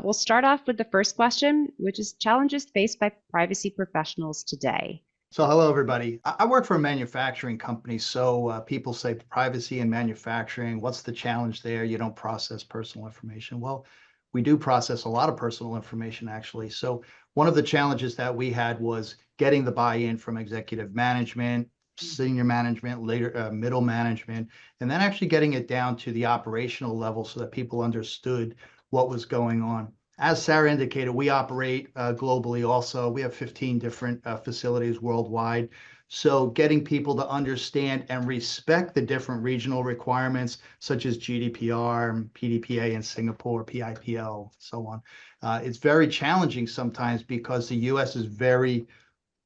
we'll start off with the first question, which is challenges faced by privacy professionals today. So hello, everybody. I work for a manufacturing company. So people say privacy in manufacturing, what's the challenge there? You don't process personal information. Well, we do process a lot of personal information, actually. So one of the challenges that we had was getting the buy-in from executive management, senior management, later middle management, and then actually getting it down to the operational level so that people understood what was going on. As Sarah indicated, we operate globally also. We have 15 different facilities worldwide. So getting people to understand and respect the different regional requirements, such as GDPR, PDPA in Singapore, PIPL, so on. It's very challenging sometimes because the US is very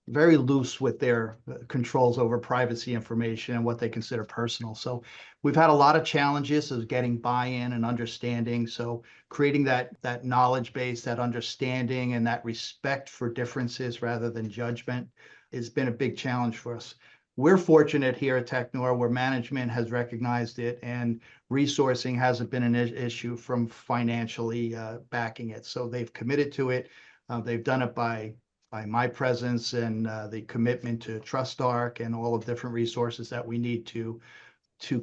loose with their controls over privacy information and what they consider personal. So we've had a lot of challenges of getting buy-in and understanding. So creating that knowledge base, that understanding, and that respect for differences rather than judgment has been a big challenge for us. We're fortunate here at Teknor where management has recognized it and resourcing hasn't been an issue from financially backing it. So they've committed to it. They've done it by my presence and the commitment to TrustArc and all of the different resources that we need to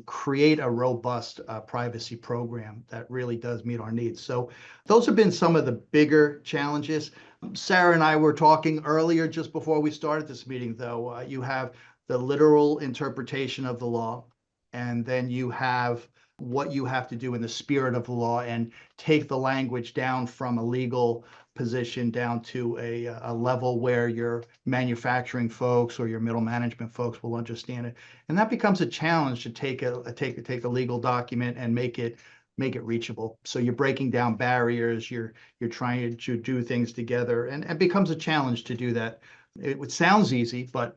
create a robust privacy program that really does meet our needs. So those have been some of the bigger challenges. Sarah and I were talking earlier, just before we started this meeting, though. You have the literal interpretation of the law, and then you have what you have to do in the spirit of the law and take the language down from a legal position down to a level where your manufacturing folks or your middle management folks will understand it. And that becomes a challenge to take a legal document and make it reachable. So you're breaking down barriers, you're trying to do things together, and it becomes a challenge to do that. It sounds easy, but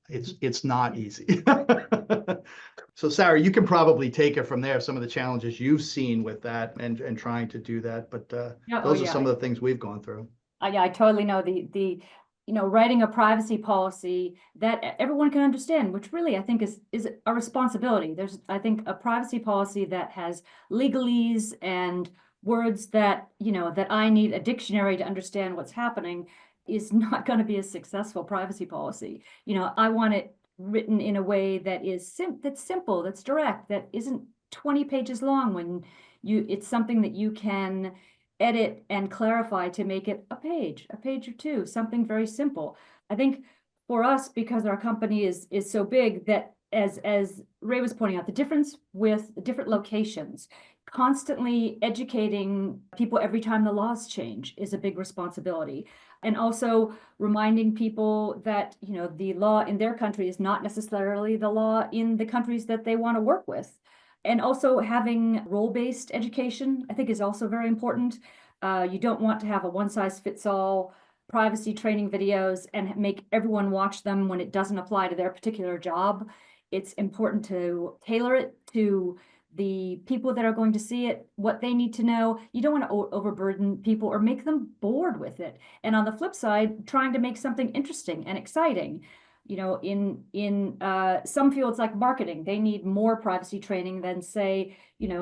it's not easy. So Sarah, you can probably take it from there, some of the challenges you've seen with that and trying to do that. But those are some of the things we've gone through. Yeah, I totally know the writing a privacy policy that everyone can understand, which really I think is a responsibility. There's, I think, a privacy policy that has legalese and words that, that I need a dictionary to understand what's happening is not going to be a successful privacy policy. I want it written in a way that is that's simple, that's direct, that isn't 20 pages long when it's something that you can edit and clarify to make it a page or two, something very simple. I think for us, because our company is so big, that as Ray was pointing out, the difference with different locations, constantly educating people every time the laws change is a big responsibility. And also reminding people that, the law in their country is not necessarily the law in the countries that they want to work with. And also having role-based education, I think, is also very important. You don't want to have a one-size-fits-all privacy training videos and make everyone watch them when it doesn't apply to their particular job. It's important to tailor it to the people that are going to see it, what they need to know. You don't want to overburden people or make them bored with it. And on the flip side, trying to make something interesting and exciting. In some fields like marketing, they need more privacy training than, say,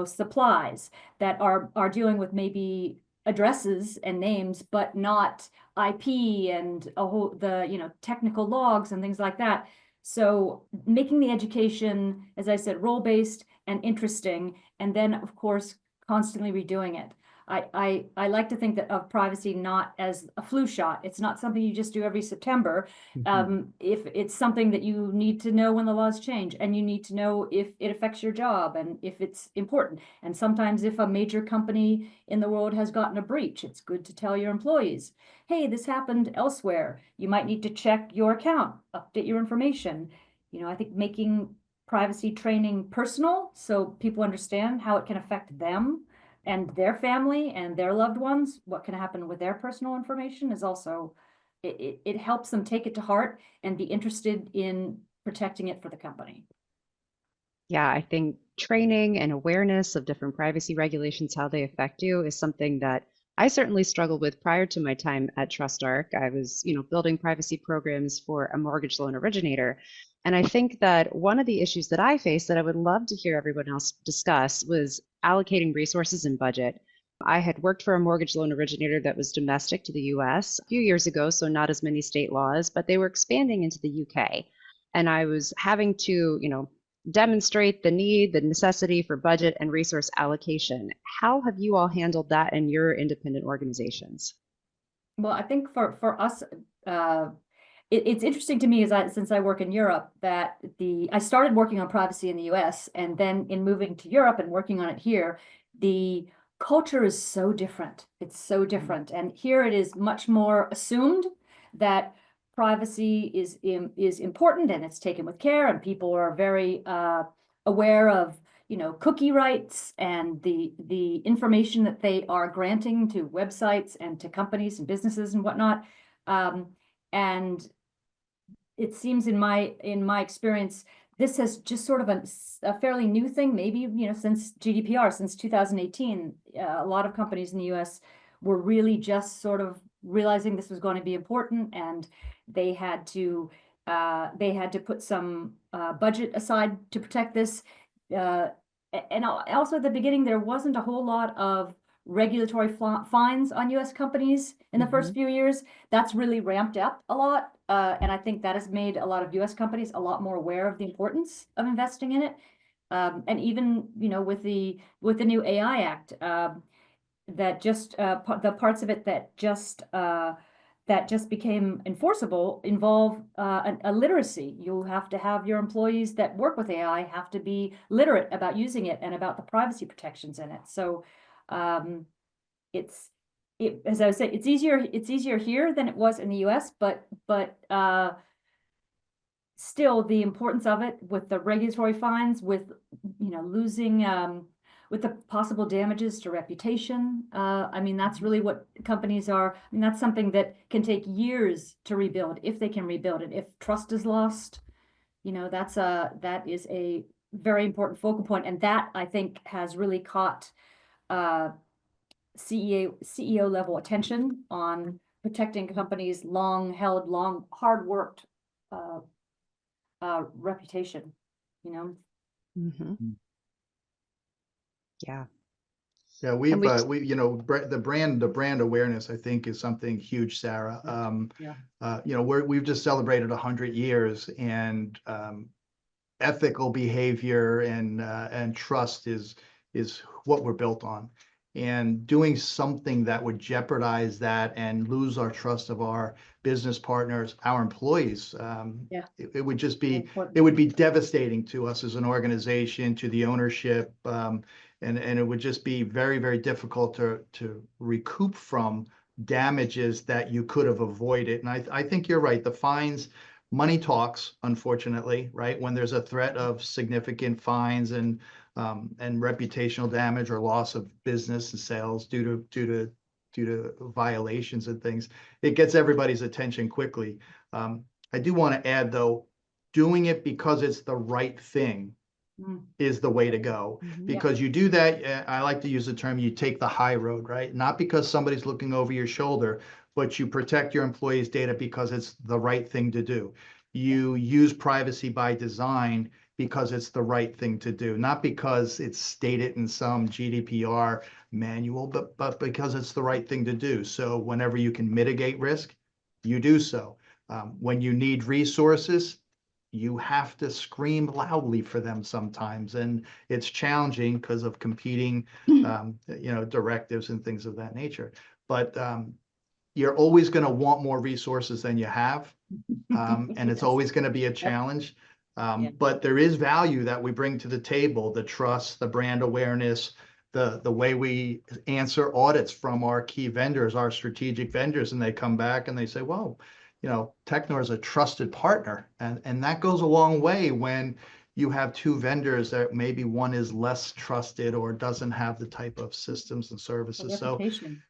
supplies that are dealing with maybe addresses and names, but not IP and the technical logs and things like that. So making the education, as I said, role-based and interesting, and then of course constantly redoing it. I like to think that of privacy not as a flu shot. It's not something you just do every September. If it's something that you need to know when the laws change, and you need to know if it affects your job and if it's important. And sometimes if a major company in the world has gotten a breach, it's good to tell your employees, hey, this happened elsewhere. You might need to check your account, update your information. I think making privacy training personal so people understand how it can affect them and their family and their loved ones, what can happen with their personal information, is also, it helps them take it to heart and be interested in protecting it for the company. Yeah, I think training and awareness of different privacy regulations, how they affect you, is something that I certainly struggled with prior to my time at TrustArc. I was, building privacy programs for a mortgage loan originator. And I think that one of the issues that I faced that I would love to hear everyone else discuss was allocating resources and budget. I had worked for a mortgage loan originator that was domestic to the US a few years ago, so not as many state laws, but they were expanding into the UK. And I was having to, demonstrate the need, the necessity for budget and resource allocation. How have you all handled that in your independent organizations? Well, I think for us, it's interesting to me since I work in Europe that I started working on privacy in the US, and then in moving to Europe and working on it here, the culture is so different. It's so different. And here it is much more assumed that privacy is important and it's taken with care, and people are very aware of cookie rights and the information that they are granting to websites and to companies and businesses and whatnot. And it seems in my experience, this has just sort of a fairly new thing, maybe, since GDPR, since 2018. A lot of companies in the US were really just sort of realizing this was going to be important, and they had to put some budget aside to protect this. And also at the beginning, there wasn't a whole lot of regulatory fines on US companies in the first few years. That's really ramped up a lot. And I think that has made a lot of US companies a lot more aware of the importance of investing in it. And even, with the new AI Act, that just the parts of it that just became enforceable involve a literacy. You have to have your employees that work with AI have to be literate about using it and about the privacy protections in it. So as I was saying, it's easier here than it was in the US, but still the importance of it with the regulatory fines, with losing with the possible damages to reputation. I mean, that's really what companies are. I mean, that's something that can take years to rebuild, if they can rebuild it. If trust is lost, that is a very important focal point. And that, I think, has really caught CEO level attention on protecting companies' hard worked reputation, Mm-hmm. Yeah. Yeah, And we we've the brand awareness, I think, is something huge, Sarah. Yeah. We've just celebrated 100 years, and ethical behavior and trust is what we're built on. And doing something that would jeopardize that and lose our trust of our business partners, our employees, it would just be Important. it would be devastating to us as an organization, to the ownership, and it would just be very, very difficult to recoup from damages that you could have avoided. And I think you're right. The fines, money talks, unfortunately, right? When there's a threat of significant fines and reputational damage or loss of business and sales due to violations and things, it gets everybody's attention quickly. I do want to add, though, doing it because it's the right thing is the way to go. Because you do that, I like to use the term, you take the high road, right? Not because somebody's looking over your shoulder, but you protect your employees' data because it's the right thing to do. You use privacy by design because it's the right thing to do, not because it's stated in some GDPR manual, but because it's the right thing to do. So whenever you can mitigate risk, you do so. When you need resources, you have to scream loudly for them sometimes, and it's challenging because of competing, directives and things of that nature. But you're always going to want more resources than you have, and it's always going to be a challenge. But there is value that we bring to the table: the trust, the brand awareness, the way we answer audits from our key vendors, our strategic vendors, and they come back and they say, "Well, Teknor is a trusted partner," and that goes a long way when you have two vendors that maybe one is less trusted or doesn't have the type of systems and services. So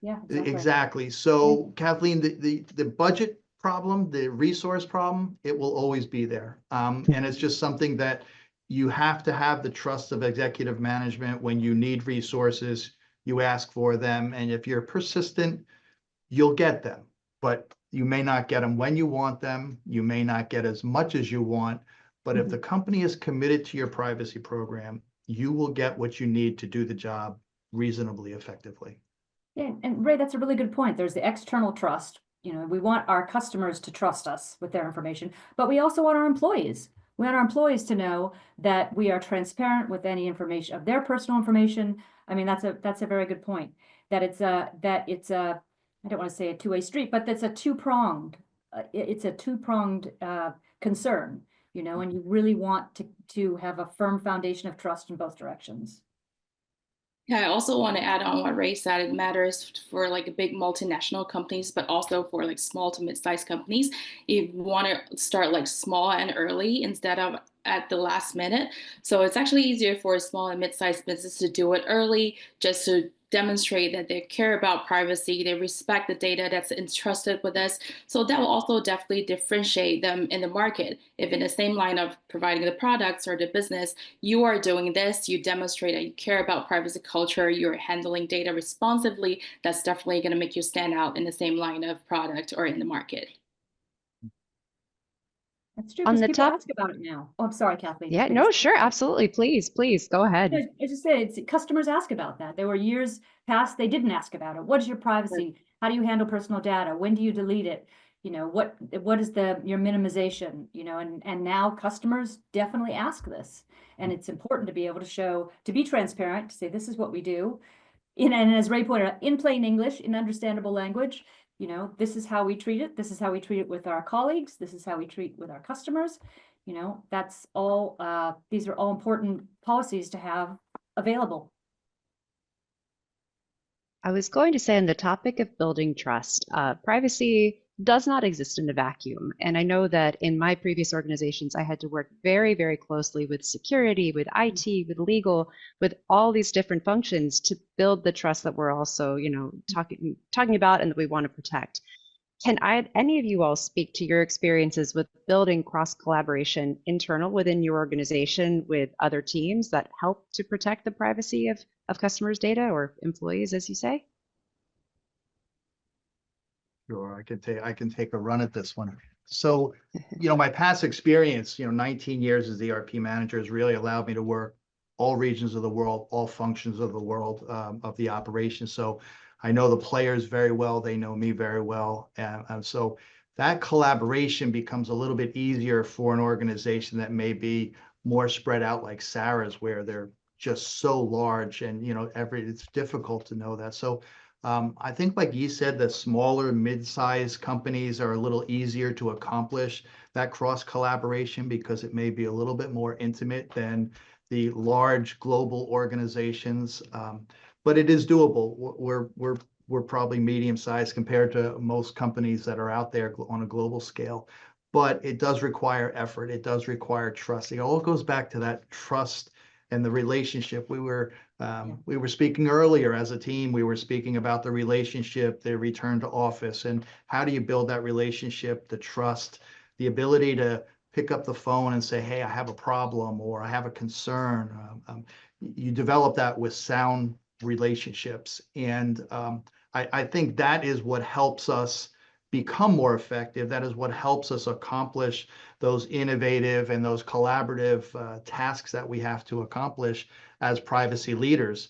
Yeah, exactly. So Kathleen, the budget problem, the resource problem, it will always be there. And it's just something that you have to have the trust of executive management. When you need resources, you ask for them. And if you're persistent, you'll get them. But you may not get them when you want them. You may not get as much as you want. But if the company is committed to your privacy program, you will get what you need to do the job reasonably effectively. Yeah, and Ray, that's a really good point. There's the external trust. You know, we want our customers to trust us with their information, but we also want our employees. We want our employees to know that we are transparent with any information of their personal information. I mean, that's a very good point. That it's a I don't want to say a two-way street, but that's a two-pronged. It's a two-pronged concern. You know, and you really want to have a firm foundation of trust in both directions. Yeah, I also want to add on what Ray said. It matters for like big multinational companies, but also for like small to mid-sized companies. You want to start like small and early instead of at the last minute. So it's actually easier for a small and mid-sized business to do it early, just to demonstrate that they care about privacy, they respect the data that's entrusted with us. So that will also definitely differentiate them in the market. If in the same line of providing the products or the business, you are doing this, you demonstrate that you care about privacy culture, you're handling data responsibly, that's definitely going to make you stand out in the same line of product or in the market. That's true On because the people top, ask about it now. Oh, I'm sorry, Kathleen. yeah, no, sure, absolutely. Please go ahead. I just said it's customers ask about that. There were years past they didn't ask about it. What is your privacy? How do you handle personal data? When do you delete it? You know, what is your minimization? You know, and now customers definitely ask this. And it's important to be able to show, to be transparent, to say this is what we do. And as Ray pointed out, in plain English, in understandable language, you know, this is how we treat it. This is how we treat it with our colleagues. This is how we treat with our customers. You know, that's all, these are all important policies to have available. I was going to say on the topic of building trust, privacy does not exist in a vacuum. And I know that in my previous organizations, I had to work very, very closely with security, with IT, with legal, with all these different functions to build the trust that we're also, you know, talking about and that we want to protect. Can any of you all speak to your experiences with building cross collaboration internal within your organization with other teams that help to protect the privacy of customers' data or employees, as you say? Sure, I can take a run at this one. So, you know, my past experience, you know, 19 years as ERP manager has really allowed me to work all regions of the world, all functions of the world, of the operation. So I know the players very well. They know me very well. And so that collaboration becomes a little bit easier for an organization that may be more spread out like Sarah's, where they're just so large and, you know, it's difficult to know that. So I think, like you said, the smaller mid-sized companies are a little easier to accomplish that cross collaboration because it may be a little bit more intimate than the large global organizations. But it is doable. We're probably medium-sized compared to most companies that are out there on a global scale. But it does require effort. It does require trust. It all goes back to that trust and the relationship. We were speaking earlier as a team, we were speaking about the relationship, the return to office, and how do you build that relationship, the trust, the ability to pick up the phone and say, hey, I have a problem or I have a concern. You develop that with sound relationships. And I think that is what helps us become more effective. That is what helps us accomplish those innovative and those collaborative tasks that we have to accomplish as privacy leaders.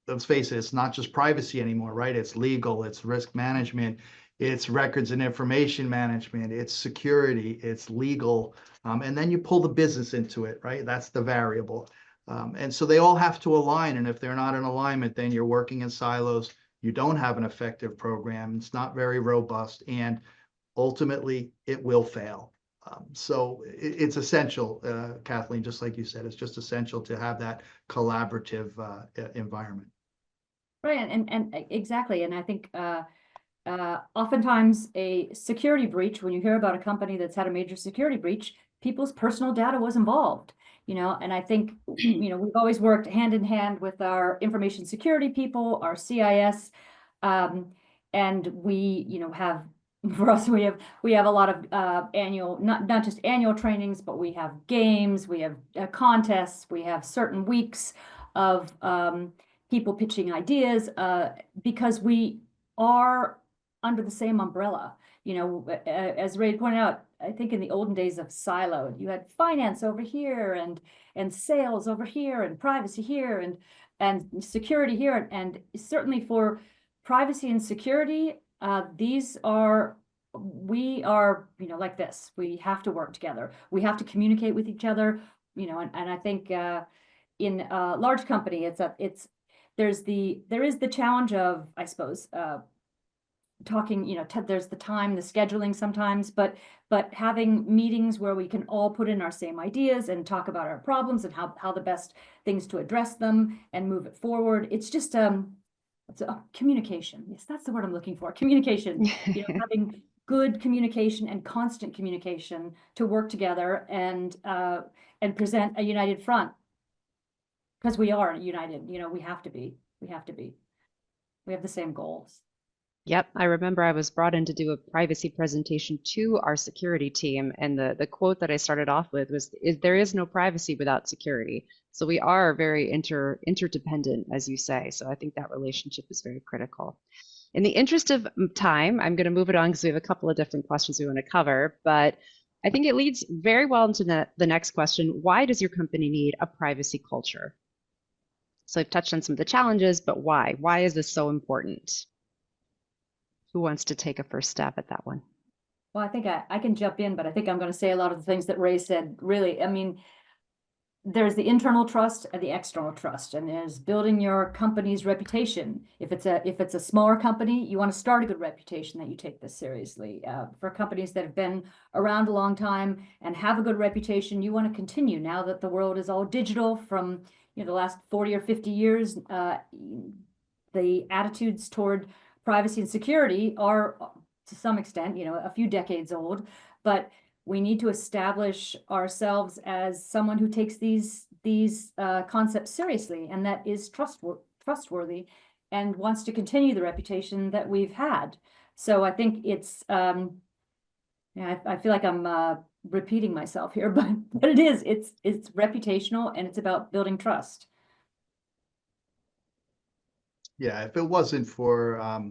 Let's face it, it's not just privacy anymore, right? It's legal, it's risk management, it's records and information management, it's security, it's legal, and then you pull the business into it, right? That's the variable. And so they all have to align, and if they're not in alignment, then you're working in silos. You don't have an effective program. It's not very robust, and ultimately it will fail. So it's essential, Kathleen, just like you said, it's just essential to have that collaborative environment. Right, and exactly. And I think oftentimes a security breach, when you hear about a company that's had a major security breach, people's personal data was involved. You know, and I think, you know, we've always worked hand in hand with our information security people, our CIS, and we, you know, have, for us, we have a lot of annual, not just annual trainings, but we have games, we have contests, we have certain weeks of people pitching ideas, because we are under the same umbrella. You know, as Ray pointed out, I think in the olden days of siloed, you had finance over here and sales over here and privacy here and security here. And certainly for privacy and security, we are, you know, like this. We have to work together. We have to communicate with each other, you know, and I think in a large company, there is the challenge of, I suppose, talking, you know, there's the time, the scheduling sometimes, but having meetings where we can all put in our same ideas and talk about our problems and how the best things to address them and move it forward. It's just communication. Yes, that's the word I'm looking for. Communication. You know, having good communication and constant communication to work together and present a united front, because we are united. You know, we have to be. We have to be. We have the same goals. Yep, I remember I was brought in to do a privacy presentation to our security team, and the quote that I started off with was, "There is no privacy without security." So we are very interdependent, as you say. So I think that relationship is very critical. In the interest of time, I'm going to move it on because we have a couple of different questions we want to cover, but I think it leads very well into the next question. Why does your company need a privacy culture? So I've touched on some of the challenges, but why? Why is this so important? Who wants to take a first stab at that one? Well, I think I can jump in, but I think I'm going to say a lot of the things that Ray said. Really, I mean, there's the internal trust and the external trust, and there's building your company's reputation. If it's a smaller company, you want to start a good reputation that you take this seriously. For companies that have been around a long time and have a good reputation, you want to continue now that the world is all digital from, you know, the last 40 or 50 years. The attitudes toward privacy and security are, to some extent, you know, a few decades old, but we need to establish ourselves as someone who takes these concepts seriously and that is trustworthy and wants to continue the reputation that we've had. So I think it's, yeah, I feel like I'm repeating myself here, but it's reputational and it's about building trust. Yeah, if it wasn't for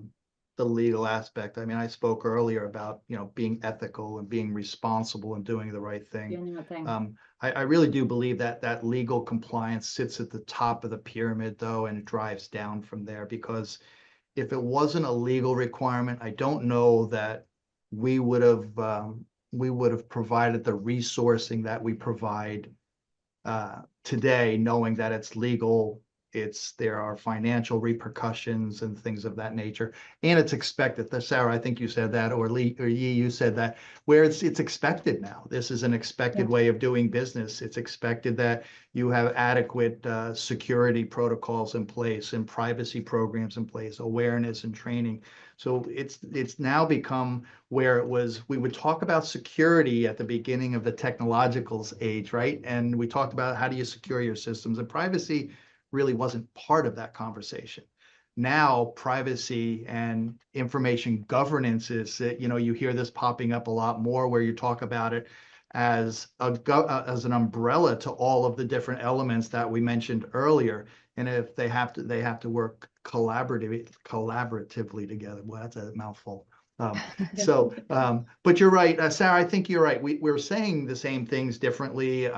the legal aspect, I mean, I spoke earlier about, you know, being ethical and being responsible and doing the right thing. I really do believe that that legal compliance sits at the top of the pyramid, though, and it drives down from there. Because if it wasn't a legal requirement, I don't know that we would have provided the resourcing that we provide today, knowing that it's legal. There are financial repercussions and things of that nature, and it's expected. Sarah, I think you said that, or Lee, or Yi, you said that, where it's expected now. This is an expected way of doing business. It's expected that you have adequate security protocols in place and privacy programs in place, awareness and training. So it's now become where we would talk about security at the beginning of the technological age, right? And we talked about how do you secure your systems, and privacy really wasn't part of that conversation. Now, privacy and information governance is, you know, you hear this popping up a lot more, where you talk about it as an umbrella to all of the different elements that we mentioned earlier. And if they have to work collaboratively together. Well, that's a mouthful. But you're right, Sarah, I think you're right. We're saying the same things differently.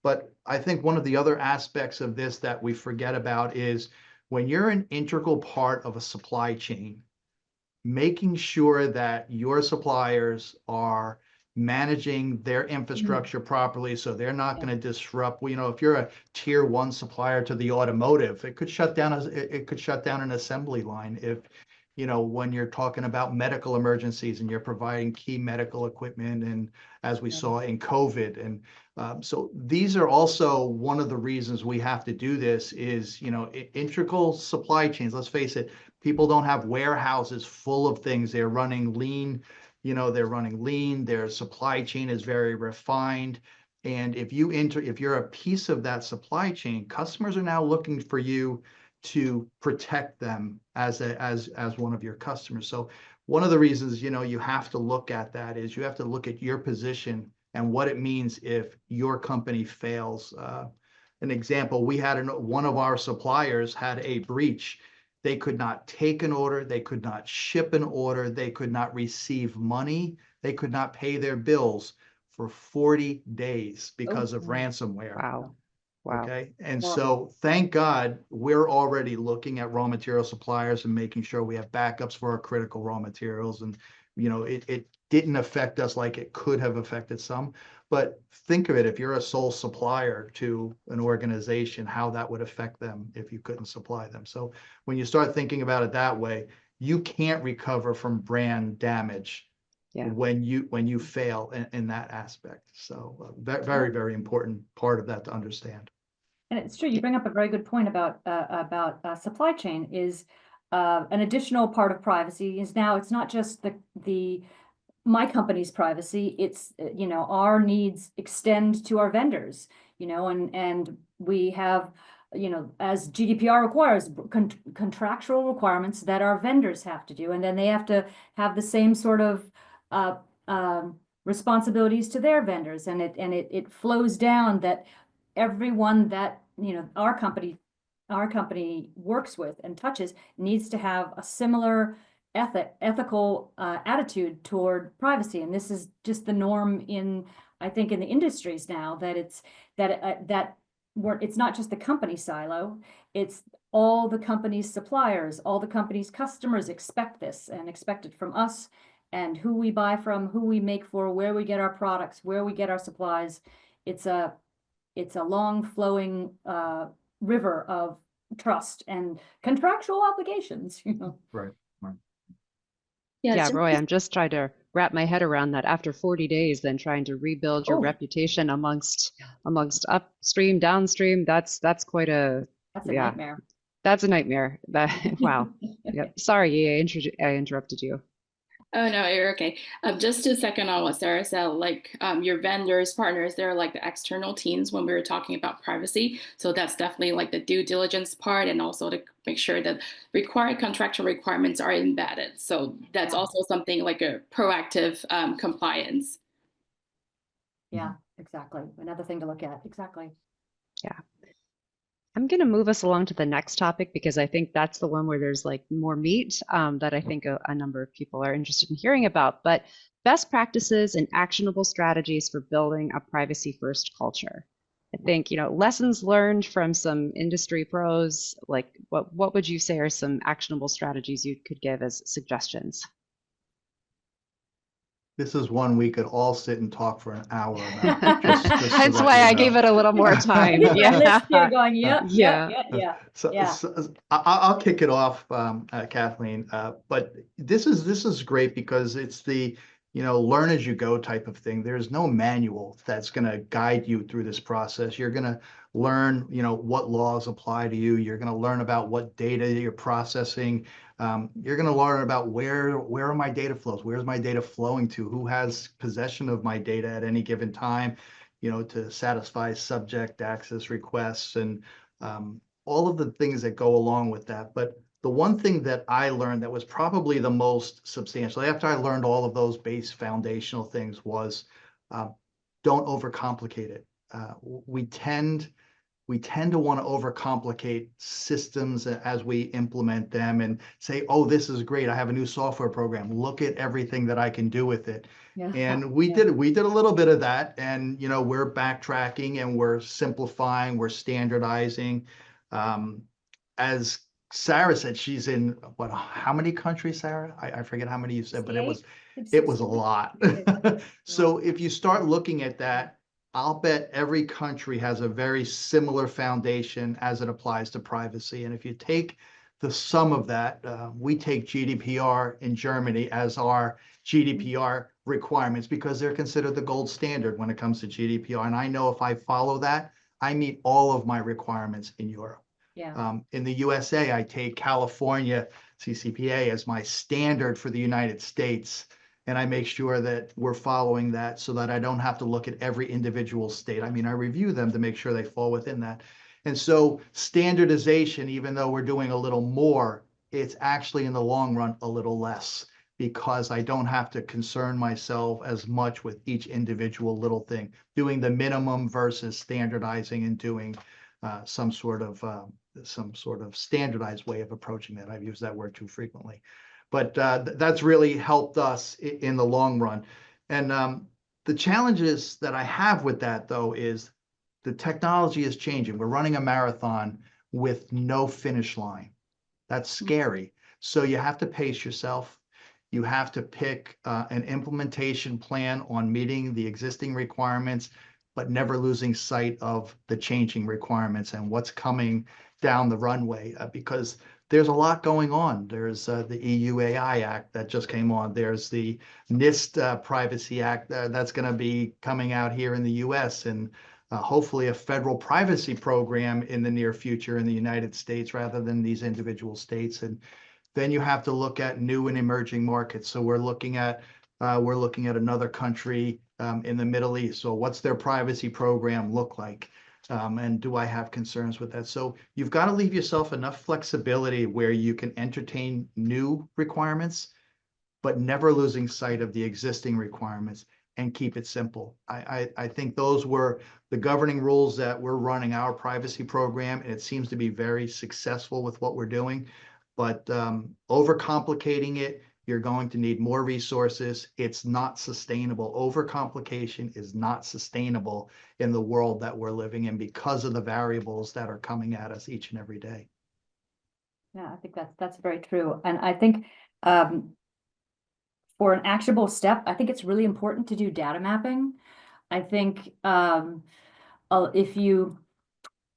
But I think one of the other aspects of this that we forget about is when you're an integral part of a supply chain, making sure that your suppliers are managing their infrastructure properly, so they're not going to disrupt. You know, if you're a tier 1 supplier to the automotive, it could shut down an assembly line. If, you know, when you're talking about medical emergencies and you're providing key medical equipment, and as we saw in COVID. And so these are also one of the reasons we have to do this is, you know, integral supply chains. Let's face it, people don't have warehouses full of things. They're running lean, you know, their supply chain is very refined. And if you're a piece of that supply chain, customers are now looking for you to protect them as one of your customers. So one of the reasons, you know, you have to look at that is you have to look at your position and what it means if your company fails. An example, we had one of our suppliers had a breach, They could not take an order. They could not ship an order. They could not receive money. They could not pay their bills for 40 days because of Mm. ransomware. Wow. Wow. Okay. And Horrible. so thank God we're already looking at raw material suppliers and making sure we have backups for our critical raw materials. And, it didn't affect us like it could have affected some. But think of it, if you're a sole supplier to an organization, how that would affect them if you couldn't supply them. So when you start thinking about it that way, you can't recover from brand damage Yeah. when you fail in that aspect. So very, very important part of that to understand. And it's true, you bring up a very good point about supply chain is an additional part of privacy is now it's not just my company's privacy, it's our needs extend to our vendors, and we have as GDPR requires contractual requirements that our vendors have to do, and then they have to have the same sort of responsibilities to their vendors, and it flows down that everyone that our company works with and touches needs to have a similar ethical attitude toward privacy. And this is just the norm I think in the industries now, that it's not just the company silo, it's all the company's suppliers, all the company's customers expect this and expect it from us, and who we buy from, who we make for, where we get our products, where we get our supplies. It's a long flowing river of trust and contractual obligations, Right. Yeah, so Roy, I'm just trying to wrap my head around that after 40 days, then trying to rebuild your Oh. reputation amongst upstream, downstream. That's quite a, That's a yeah, nightmare. that's a nightmare. Wow. Yep. Sorry, I interrupted you. Oh no, you're okay. Just to second on what Sarah said, your vendors, partners, they're like the external teams when we were talking about privacy. So that's definitely like the due diligence part, and also to make sure that required contractual requirements are embedded. So that's Yeah. also something like a proactive compliance. Yeah, exactly. Another thing to look at. Exactly. Yeah. I'm going to move us along to the next topic because I think that's the one where there's like more meat that I think a number of people are interested in hearing about. But best practices and actionable strategies for building a privacy-first culture. I think, lessons learned from some industry pros, like what would you say are some actionable strategies you could give as suggestions? This is one we could all sit and talk for an hour about. Just so Hence that why you I know. gave it a little more time. List here Yeah. going, yeah. Yeah. So I'll kick it off, Kathleen. But this is great because it's the learn as you go type of thing. There's no manual that's going to guide you through this process. You're going to learn what laws apply to you. You're going to learn about what data you're processing. You're going to learn about where are my data flows? Where's my data flowing to? Who has possession of my data at any given time? To satisfy subject access requests and all of the things that go along with that. But the one thing that I learned that was probably the most substantial after I learned all of those base foundational things was don't overcomplicate it. We tend to want to overcomplicate systems as we implement them and say, oh, this is great. I have a new software program. Look at everything that I can do with it. Yeah. And we did a little bit of that. And, we're backtracking and we're simplifying, we're standardizing. As Sarah said, she's in how many countries, Sarah? I forget how many you said, but it was a lot. So if you start looking at that, I'll bet every country has a very similar foundation as it applies to privacy. And if you take the sum of that, we take GDPR in Germany as our GDPR requirements because they're considered the gold standard when it comes to GDPR. And I know if I follow that, I meet all of my requirements in Europe. Yeah. In the USA, I take California CCPA as my standard for the United States. And I make sure that we're following that so that I don't have to look at every individual state. I mean, I review them to make sure they fall within that. And so standardization, even though we're doing a little more, it's actually in the long run a little less because I don't have to concern myself as much with each individual little thing, doing the minimum versus standardizing and doing some sort of standardized way of approaching that. I've used that word too frequently, but that's really helped us in the long run. And the challenges that I have with that, though, is the technology is changing. We're running a marathon with no finish line. That's scary. So you have to pace yourself. You have to pick an implementation plan on meeting the existing requirements, but never losing sight of the changing requirements and what's coming down the runway, because there's a lot going on. There's the EU AI Act that just came on. There's the NIST Privacy Act that's going to be coming out here in the US, and hopefully a federal privacy program in the near future in the United States rather than these individual states. And then you have to look at new and emerging markets. So we're looking at another country in the Middle East. So what's their privacy program look like? And do I have concerns with that? So you've got to leave yourself enough flexibility where you can entertain new requirements, but never losing sight of the existing requirements, and keep it simple. I think those were the governing rules that we're running our privacy program, and it seems to be very successful with what we're doing. But overcomplicating it, you're going to need more resources. It's not sustainable. Overcomplication is not sustainable in the world that we're living in because of the variables that are coming at us each and every day. Yeah, I think that's very true. And I think for an actionable step, I think it's really important to do data mapping. I think if you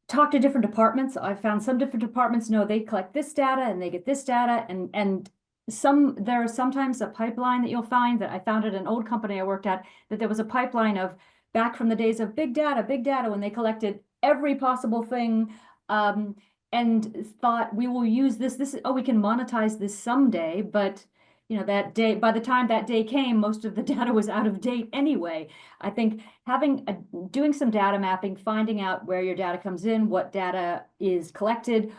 talk to different departments, I found some different departments know they collect this data and they get this data, and there is sometimes a pipeline that you'll find that I found at an old company I worked at, that there was a pipeline of back from the days of big data when they collected every possible thing, and thought we will use this, we can monetize this someday, but you know, that day, by the time that day came, most of the data was out of date anyway. I think doing some data mapping, finding out where your data comes in, what data is collected,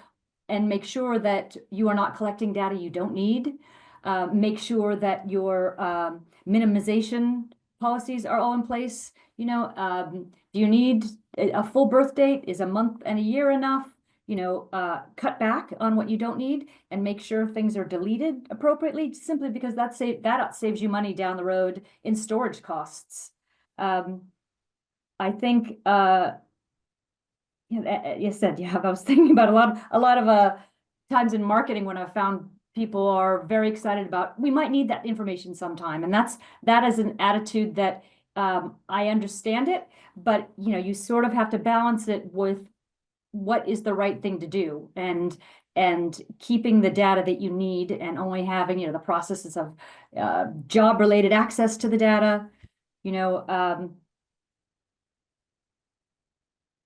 and make sure that you are not collecting data you don't need. Make sure that your minimization policies are all in place. You know, do you need a full birth date? Is a month and a year enough? You know, cut back on what you don't need and make sure things are deleted appropriately, simply because that saves you money down the road in storage costs. I think, you said, yeah, I was thinking about a lot of times in marketing when I've found people are very excited about, we might need that information sometime. And that is an attitude that I understand it, but you know, you sort of have to balance it with what is the right thing to do, and keeping the data that you need, and only having, you know, the processes of job related access to the data. You know,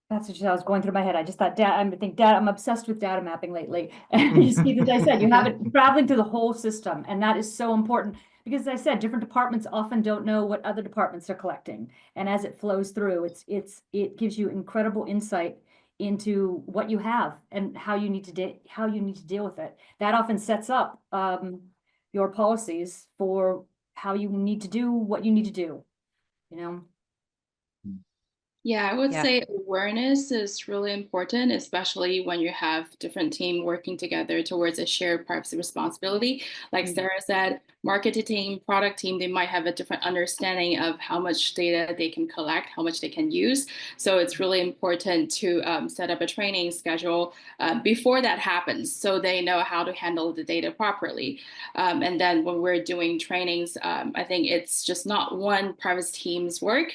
that's what I was going through my head. I just thought I'm obsessed with data mapping lately. And just keep, as I said, you have it traveling through the whole system, and that is so important, because as I said, different departments often don't know what other departments are collecting, and as it flows through, it gives you incredible insight into what you have and how you need to deal with it. That often sets up your policies for how you need to do what you need to do, you know? Yeah, I would Yeah. say awareness is really important, especially when you have different teams working together towards a shared privacy responsibility. Like Sarah said, marketing team, product team, they might have a different understanding of how much data they can collect, how much they can use. So it's really important to set up a training schedule before that happens, so they know how to handle the data properly. And then when we're doing trainings, I think it's just not one privacy team's work.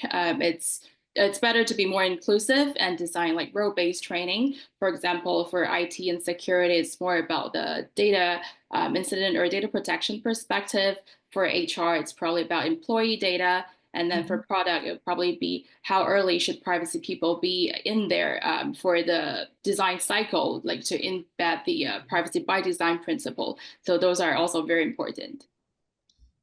It's better to be more inclusive and design like role-based training. For example, for IT and security, it's more about the data incident or data protection perspective. For HR, it's probably about employee data. And then for product, it would probably be how early should privacy people be in there for the design cycle, like to embed the privacy by design principle. So those are also very important.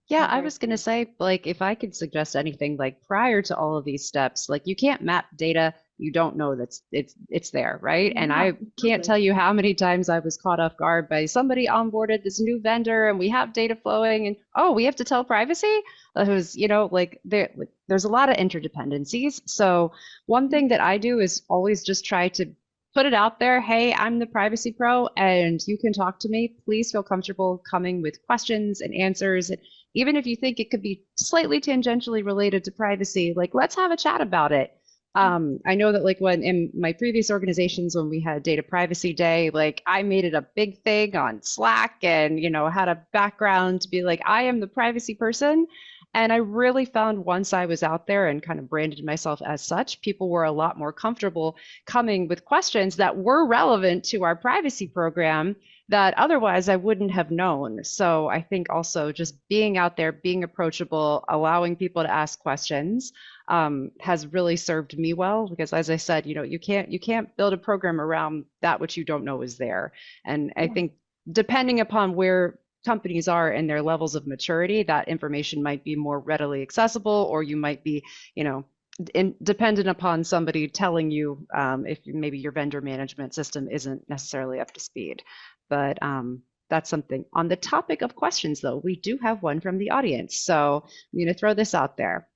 Yeah, I was going to say, like, if I could suggest anything, like prior to all of these steps, like you can't map data you don't know it's there, right? And Yeah, I absolutely. can't tell you how many times I was caught off guard by somebody onboarded this new vendor and we have data flowing and, oh, we have to tell privacy? It was, you know, like there's a lot of interdependencies. So one thing that I do is always just try to put it out there. Hey, I'm the privacy pro and you can talk to me. Please feel comfortable coming with questions and answers. Even if you think it could be slightly tangentially related to privacy, like let's have a chat about it. I know that like when in my previous organizations, when we had data privacy day, like I made it a big thing on Slack and, had a background to be like, I am the privacy person. And I really found once I was out there and kind of branded myself as such, people were a lot more comfortable coming with questions that were relevant to our privacy program that otherwise I wouldn't have known. So I think also just being out there, being approachable, allowing people to ask questions has really served me well because, as I said, you can't build a program around that which you don't know is there. And I think depending upon where companies are in their levels of maturity, that information might be more readily accessible, or you might be, dependent upon somebody telling you if maybe your vendor management system isn't necessarily up to speed. But that's something. On the topic of questions, though, we do have one from the audience. So I'm going to throw this out there.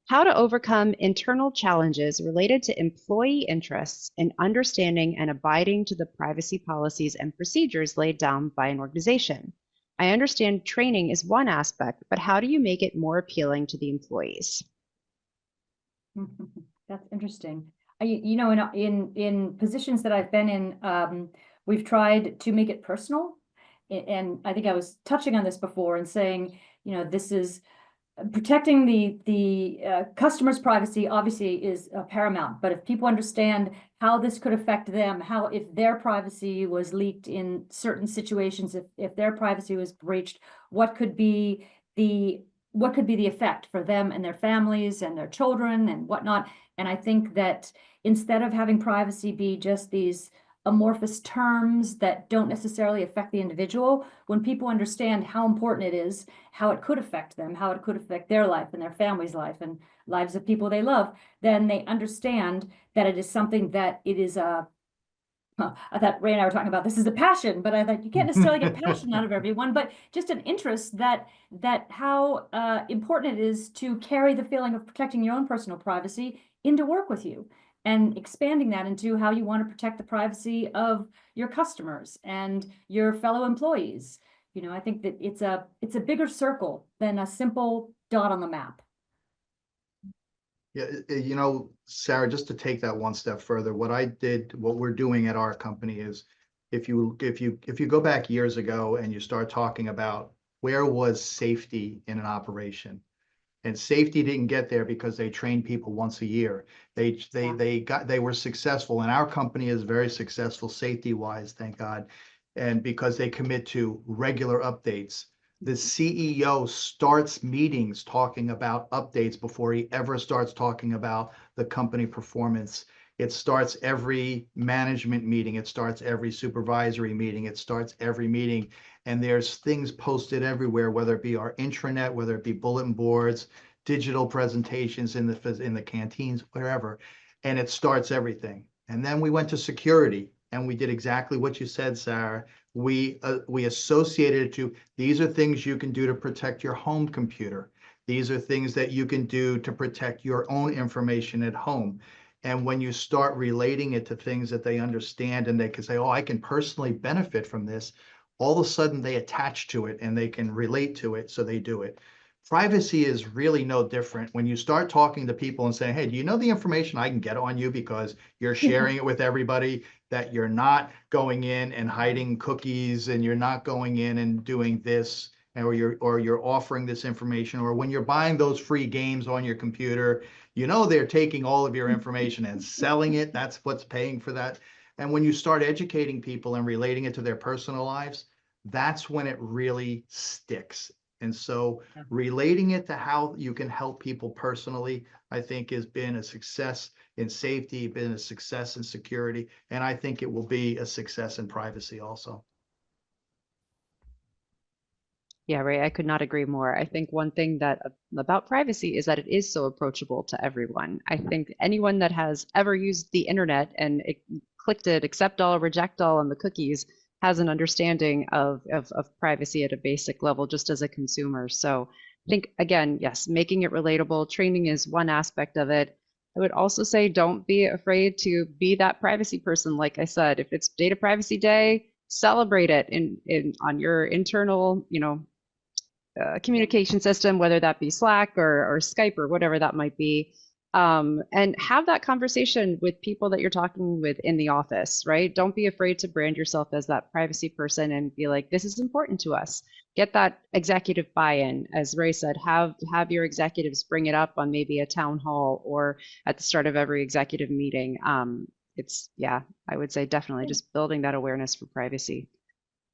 How to overcome internal challenges related to employee interests in understanding and abiding to the privacy policies and procedures laid down by an organization. I understand training is one aspect, but how do you make it more appealing to the employees? That's interesting. In positions that I've been in, we've tried to make it personal. And I think I was touching on this before and saying, this is protecting the customer's privacy obviously is paramount, but if people understand how this could affect them, how if their privacy was leaked in certain situations, if their privacy was breached, what could be the effect for them and their families and their children and whatnot. And I think that instead of having privacy be just these amorphous terms that don't necessarily affect the individual, when people understand how important it is, how it could affect them, how it could affect their life and their family's life and lives of people they love, then they understand that it is something that it is I thought Ray and I were talking about this is a passion, but I thought you can't necessarily get passion out of everyone, but just an interest that how important it is to carry the feeling of protecting your own personal privacy into work with you, and expanding that into how you want to protect the privacy of your customers and your fellow employees. I think that it's a bigger circle than a simple dot on the map. Yeah, Sarah, just to take that one step further, what we're doing at our company is if you go back years ago and you start talking about where was safety in an operation, and safety didn't get there because they trained people once a year. They were successful, and our company is very successful safety wise, thank God, and because they commit to regular updates. The CEO starts meetings talking about updates before he ever starts talking about the company performance. It starts every management meeting. It starts every supervisory meeting. It starts every meeting. And there's things posted everywhere, whether it be our intranet, whether it be bulletin boards, digital presentations in the canteens, wherever. And it starts everything. And then we went to security and we did exactly what you said, Sarah. We associated it to, these are things you can do to protect your home computer. These are things that you can do to protect your own information at home. And when you start relating it to things that they understand and they can say, oh, I can personally benefit from this, all of a sudden they attach to it and they can relate to it, so they do it. Privacy is really no different. When you start talking to people and saying, hey, do you know the information I can get on you because you're sharing it with everybody, that you're not going in and hiding cookies and you're not going in and doing this, or you're offering this information, or when you're buying those free games on your computer, they're taking all of your information and selling it. That's what's paying for that. And when you start educating people and relating it to their personal lives, that's when it really sticks. And so relating it to how you can help people personally, I think has been a success in safety, been a success in security, and I think it will be a success in privacy also. Yeah, Ray, I could not agree more. I think one thing that about privacy is that it is so approachable to everyone. I think anyone that has ever used the internet and clicked it, accept all, reject all on the cookies, has an understanding of privacy at a basic level just as a consumer. So I think, again, yes, making it relatable, training is one aspect of it. I would also say don't be afraid to be that privacy person. Like I said, if it's Data Privacy Day, celebrate it in on your internal, communication system, whether that be Slack or Skype or whatever that might be. And have that conversation with people that you're talking with in the office, right? Don't be afraid to brand yourself as that privacy person and be like, this is important to us. Get that executive buy-in. As Ray said, have your executives bring it up on maybe a town hall or at the start of every executive meeting. Yeah, I would say definitely just building that awareness for privacy.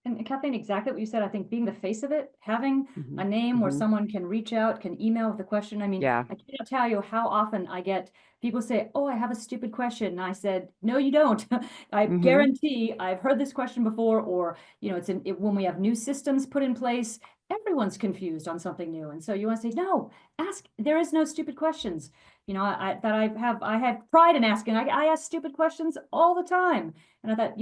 And Kathleen, exactly what you said. I think being the face of it, having Mm-hmm. a name where Mm-hmm. someone can reach out, can email with a question. I mean, Yeah. I can't tell you how often I get people say, oh, I have a stupid question. And I said, no, you don't. I Mm-hmm. guarantee I've heard this question before, or, when we have new systems put in place, everyone's confused on something new. And so you want to say, no, ask, there is no stupid questions. I have pride in asking. I ask stupid questions all the time. And I thought,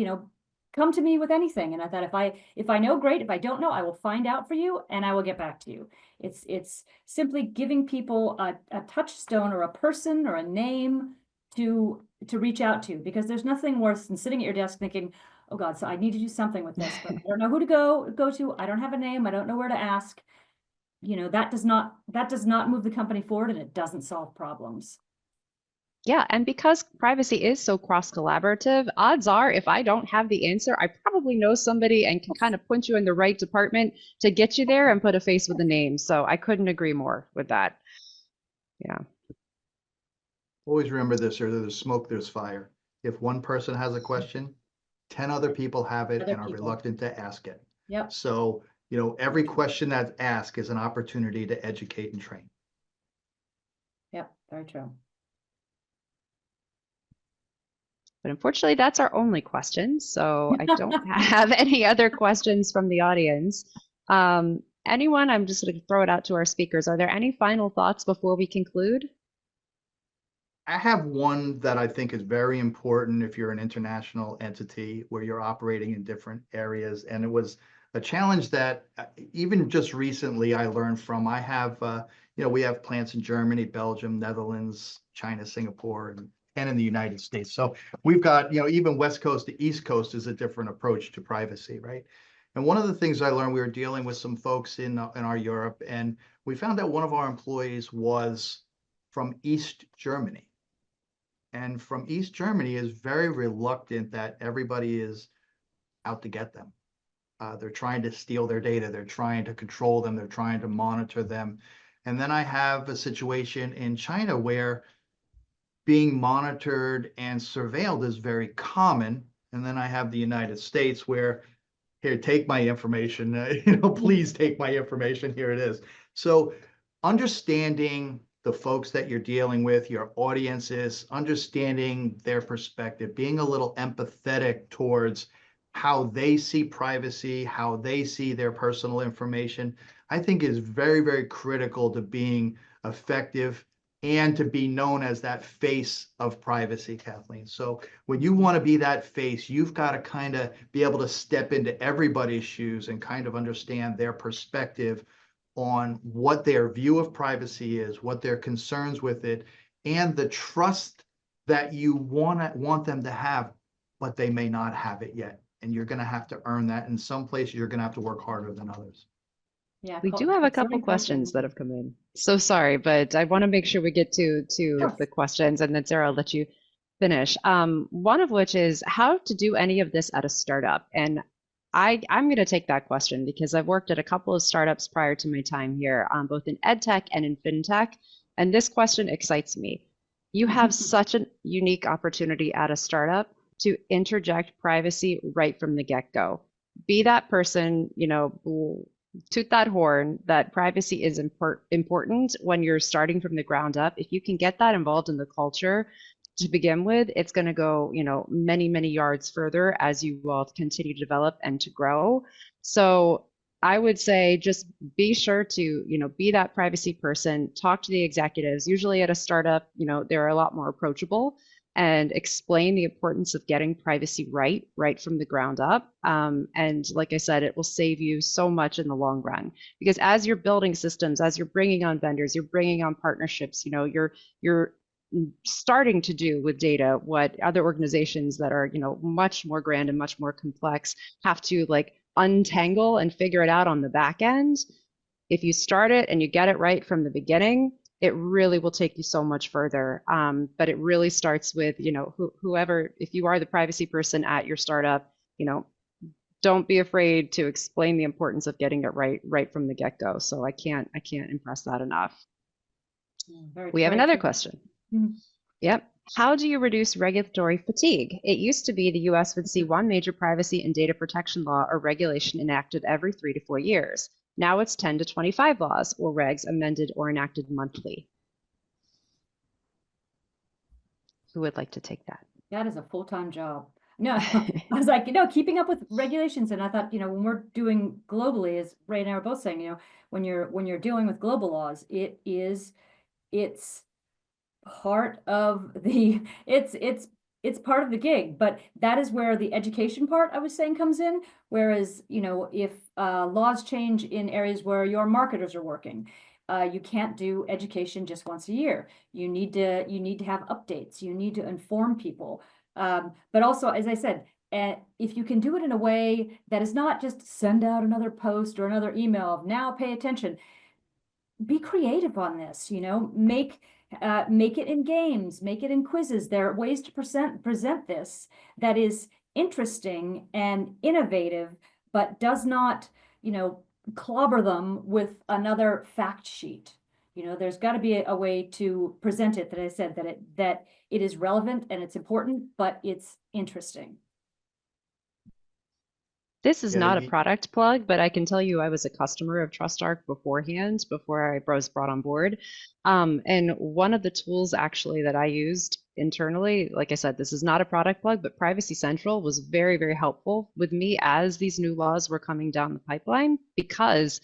come to me with anything. And I thought, if I know, great. If I don't know, I will find out for you and I will get back to you. It's simply giving people a touchstone or a person or a name to reach out to, because there's nothing worse than sitting at your desk thinking, oh God, so I need to do something with this, but I don't know who to go to. I don't have a name. I don't know where to ask. That does not move the company forward, and it doesn't solve problems. Yeah, and because privacy is so cross-collaborative, odds are if I don't have the answer, I probably know somebody and can kind of point you in the right department to get you there and put a face with a name. So I couldn't agree more with that. Yeah. Always remember this, or there's smoke, there's fire. If one person has a question, 10 other people have it and are reluctant to ask it. Yep. So, every question that's asked is an opportunity to educate and train. Yep, very true. But unfortunately, that's our only question. So I don't have any other questions from the audience. Anyone, I'm just going to throw it out to our speakers. Are there any final thoughts before we conclude? I have one that I think is very important if you're an international entity where you're operating in different areas. And it was a challenge that even just recently I learned from. I have, we have plants in Germany, Belgium, Netherlands, China, Singapore, and in the United States. So we've got, even West Coast to East Coast is a different approach to privacy, right? And one of the things I learned, we were dealing with some folks in our Europe, and we found that one of our employees was from East Germany. And from East Germany is very reluctant that everybody is out to get them. They're trying to steal their data. They're trying to control them. They're trying to monitor them. And then I have a situation in China where being monitored and surveilled is very common. And then I have the United States where, here, take my information, please take my information, here it is. So understanding the folks that you're dealing with, your audiences, understanding their perspective, being a little empathetic towards how they see privacy, how they see their personal information, I think is very, very critical to being effective and to be known as that face of privacy, Kathleen. So when you want to be that face, you've got to kind of be able to step into everybody's shoes and kind of understand their perspective on what their view of privacy is, what their concerns with it, and the trust that you want them to have, but they may not have it yet. And you're going to have to earn that. In some places, you're going to have to work harder than others. Yeah, We do have a couple questions that have come in. So sorry, but I want to make sure we get to the questions, and then Sarah, I'll let you finish. One of which is how to do any of this at a startup. And I'm going to take that question because I've worked at a couple of startups prior to my time here, both in ed tech and in fintech. And this question excites me. You have such a unique opportunity at a startup to interject privacy right from the get-go. Be that person, toot that horn that privacy is important when you're starting from the ground up. If you can get that involved in the culture to begin with, it's going to go, many, many yards further as you will continue to develop and to grow. So I would say just be sure to, be that privacy person, talk to the executives. Usually at a startup, they're a lot more approachable, and explain the importance of getting privacy right from the ground up. And like I said, it will save you so much in the long run, because as you're building systems, as you're bringing on vendors, you're bringing on partnerships, you're starting to do with data what other organizations that are, much more grand and much more complex have to like untangle and figure it out on the back end. If you start it and you get it right from the beginning, it really will take you so much further. But it really starts with, whoever, if you are the privacy person at your startup, don't be afraid to explain the importance of getting it right from the get-go. So I can't impress that enough. We have another question. Mhm. Yep. How do you reduce regulatory fatigue? It used to be the US would see one major privacy and data protection law or regulation enacted every 3 to 4 years. Now it's 10 to 25 laws or regs amended or enacted monthly. Who would like to take that? That is a full-time job. No, I was like, keeping up with regulations. And I thought, when we're doing globally, as Ray and I were both saying, when you're dealing with global laws, it's part of it's part of the gig, but that is where the education part I was saying comes in. Whereas, if laws change in areas where your marketers are working, you can't do education just once a year. You need to have updates. You need to inform people. But also, as I said, if you can do it in a way that is not just send out another post or another email of now pay attention, be creative on this, make it in games, make it in quizzes. There are ways to present this that is interesting and innovative, but does not, clobber them with another fact sheet. There's got to be a way to present it that I said that it is relevant and it's important, but it's interesting. This is Yeah, not a product plug, but I can tell you I was a customer of TrustArc before I was brought on board. And one of the tools actually that I used internally, like I said, this is not a product plug, but Privacy Central was very, very helpful with me as these new laws were coming down the pipeline, because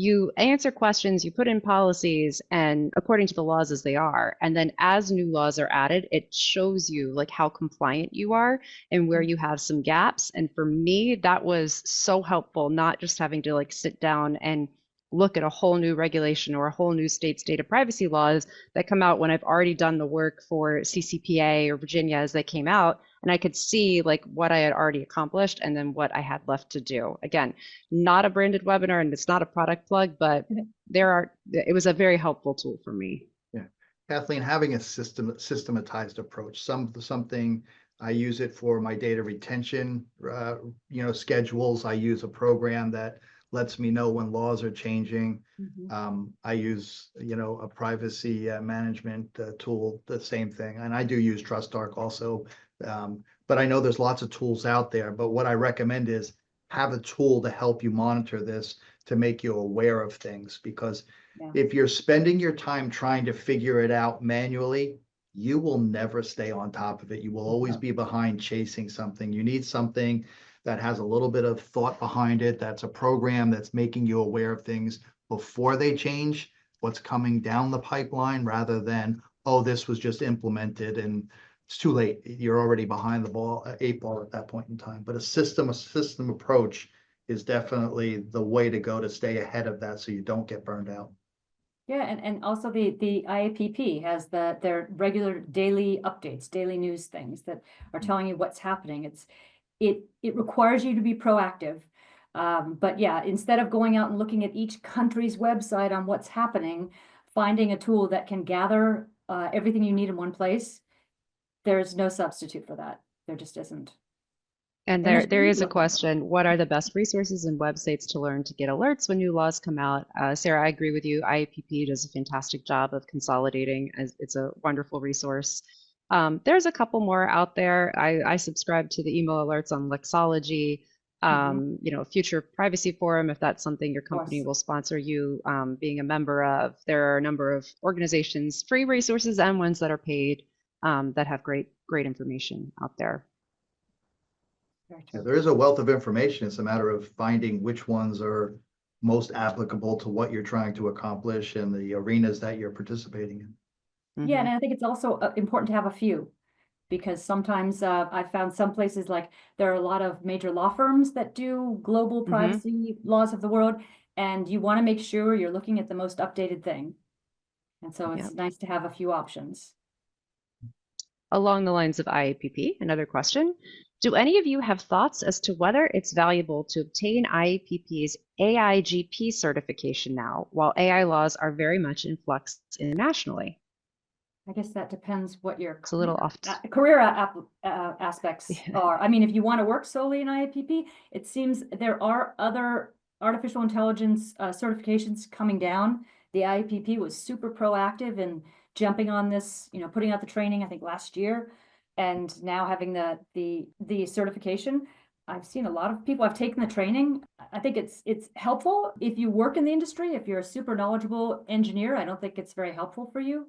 you answer questions, you put in policies, and according to the laws as they are, and then as new laws are added, it shows you like how compliant you are and where you have some gaps. And for me, that was so helpful, not just having to like sit down and look at a whole new regulation or a whole new state's data privacy laws that come out when I've already done the work for CCPA or Virginia as they came out, and I could see like what I had already accomplished and then what I had left to do. Again, not a branded webinar and it's not a product plug, but it was a very helpful tool for me. Yeah, Kathleen, having a systematized approach, something I use it for my data retention, schedules. I use a program that lets me know when laws are changing. I use, a privacy management tool, the same thing. And I do use TrustArc also. But I know there's lots of tools out there. But what I recommend is have a tool to help you monitor this, to make you aware of things. Because if you're spending your time trying to figure it out manually, you will never stay on top of it. You will always be behind chasing something. You need something that has a little bit of thought behind it. That's a program that's making you aware of things before they change, what's coming down the pipeline, rather than, oh, this was just implemented and it's too late. You're already behind the 8 ball at that point in time. But a system approach is definitely the way to go to stay ahead of that so you don't get burned out. Yeah, and also the IAPP has their regular daily updates, daily news things that are telling you what's happening. It requires you to be proactive. But yeah, instead of going out and looking at each country's website on what's happening, finding a tool that can gather everything you need in one place, there's no substitute for that. There just isn't. And there is a question, what are the best resources and websites to learn to get alerts when new laws come out? Sarah, I agree with you. IAPP does a fantastic job of consolidating. It's a wonderful resource. There's a couple more out there. I subscribe to the email alerts on Lexology, Future Privacy Forum, if that's something your company will sponsor you being a member of. There are a number of organizations, free resources and ones that are paid, that have great information out there. Yeah, there is a wealth of information. It's a matter of finding which ones are most applicable to what you're trying to accomplish and the arenas that you're participating in. Yeah, and I think it's also important to have a few, because sometimes I've found some places, like there are a lot of major law firms that do global privacy laws of the world, and you want to make sure you're looking at the most updated thing. And so it's nice to have a few options. Along the lines of IAPP, another question. Do any of you have thoughts as to whether it's valuable to obtain IAPP's AIGP certification now, while AI laws are very much in flux internationally? I guess that depends what your It's a little off. career aspects are. I mean, if you want to work solely in IAPP, it seems there are other artificial intelligence certifications coming down. The IAPP was super proactive in jumping on this, putting out the training, I think last year, and now having the certification. I've seen a lot of people, I've taken the training. I think it's helpful if you work in the industry. If you're a super knowledgeable engineer, I don't think it's very helpful for you.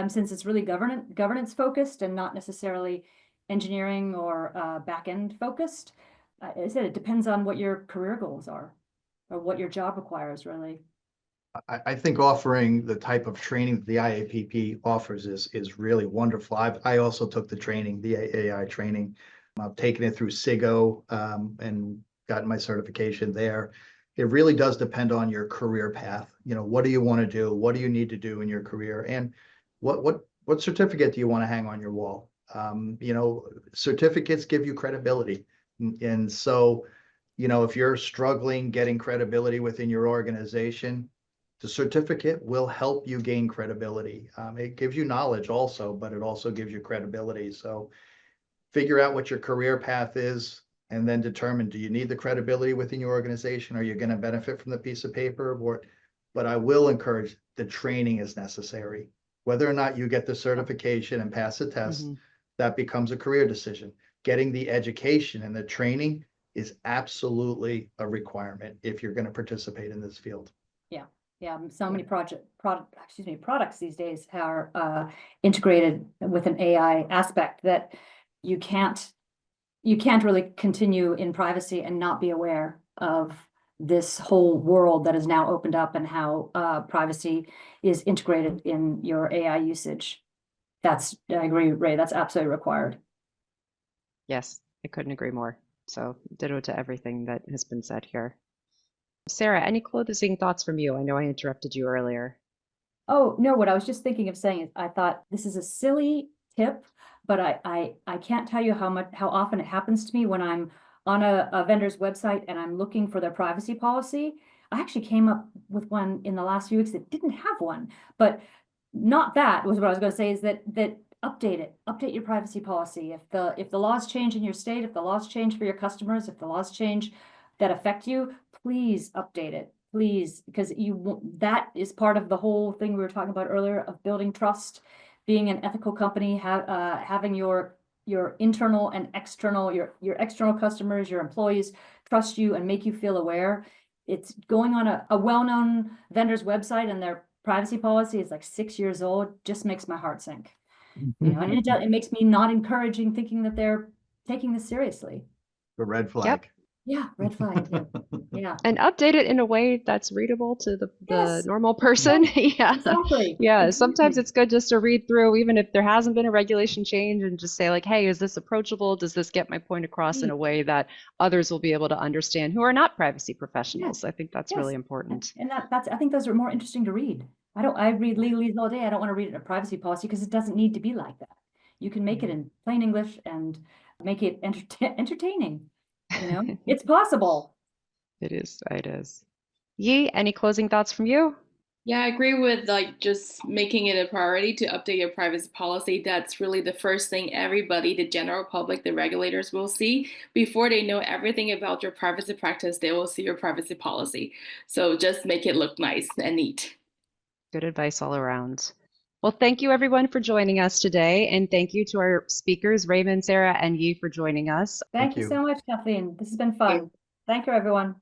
Since it's really governance focused and not necessarily engineering or back end focused. I said it depends on what your career goals are or what your job requires, really. I think offering the type of training that the IAPP offers is really wonderful. I also took the training, the AI training. I've taken it through SIGO and gotten my certification there. It really does depend on your career path. What do you want to do? What do you need to do in your career? And what certificate do you want to hang on your wall? Certificates give you credibility. And so, if you're struggling getting credibility within your organization, the certificate will help you gain credibility. It gives you knowledge also, but it also gives you credibility. So figure out what your career path is and then determine, do you need the credibility within your organization? Are you going to benefit from the piece of paper? But I will encourage the training is necessary. Whether or not you get the certification and pass the test, that becomes a career decision. Getting the education and the training is absolutely a requirement if you're going to participate in this field. Yeah, so many products these days are integrated with an AI aspect that you can't really continue in privacy and not be aware of this whole world that is now opened up and how privacy is integrated in your AI usage. I agree, Ray, that's absolutely required. Yes, I couldn't agree more. So ditto to everything that has been said here. Sarah, any closing thoughts from you? I know I interrupted you earlier. Oh, no, what I was just thinking of saying is I thought this is a silly tip, but I can't tell you how often it happens to me when I'm on a vendor's website and I'm looking for their privacy policy. I actually came up with one in the last few weeks that didn't have one, but not that was what I was going to say is that update your privacy policy. If the laws change in your state, if the laws change for your customers, if the laws change that affect you, please update it, please, because that is part of the whole thing we were talking about earlier of building trust, being an ethical company, having your internal and external, your external customers, your employees trust you and make you feel aware. It's going on a well-known vendor's website and their privacy policy is like 6 years old, just makes my heart sink. And it makes me not encouraging thinking that they're taking this seriously. The red flag. Yep. Yeah, red flag. Yeah. And update it in a way that's readable to the Yes. normal person. Yeah. Exactly. Yeah. Exactly. Sometimes it's good just to read through, even if there hasn't been a regulation change, and just say, like, hey, is this approachable? Does this get my point across in a way that others will be able to understand who are not privacy professionals? I think that's really important. And I think those are more interesting to read. I read legalese all day. I don't want to read it in a privacy policy because it doesn't need to be like that. You can make it in plain English and make it entertaining. It's possible. It is. It is. Yi, any closing thoughts from you? Yeah, I agree with just making it a priority to update your privacy policy. That's really the first thing everybody, the general public, the regulators will see. Before they know everything about your privacy practice, they will see your privacy policy. So just make it look nice and neat. Good advice all around. Well, thank you everyone for joining us today. And thank you to our speakers, Raymond, Sarah, and Yi for joining us. Thank you so much, Kathleen. This has been fun. Thank you, everyone.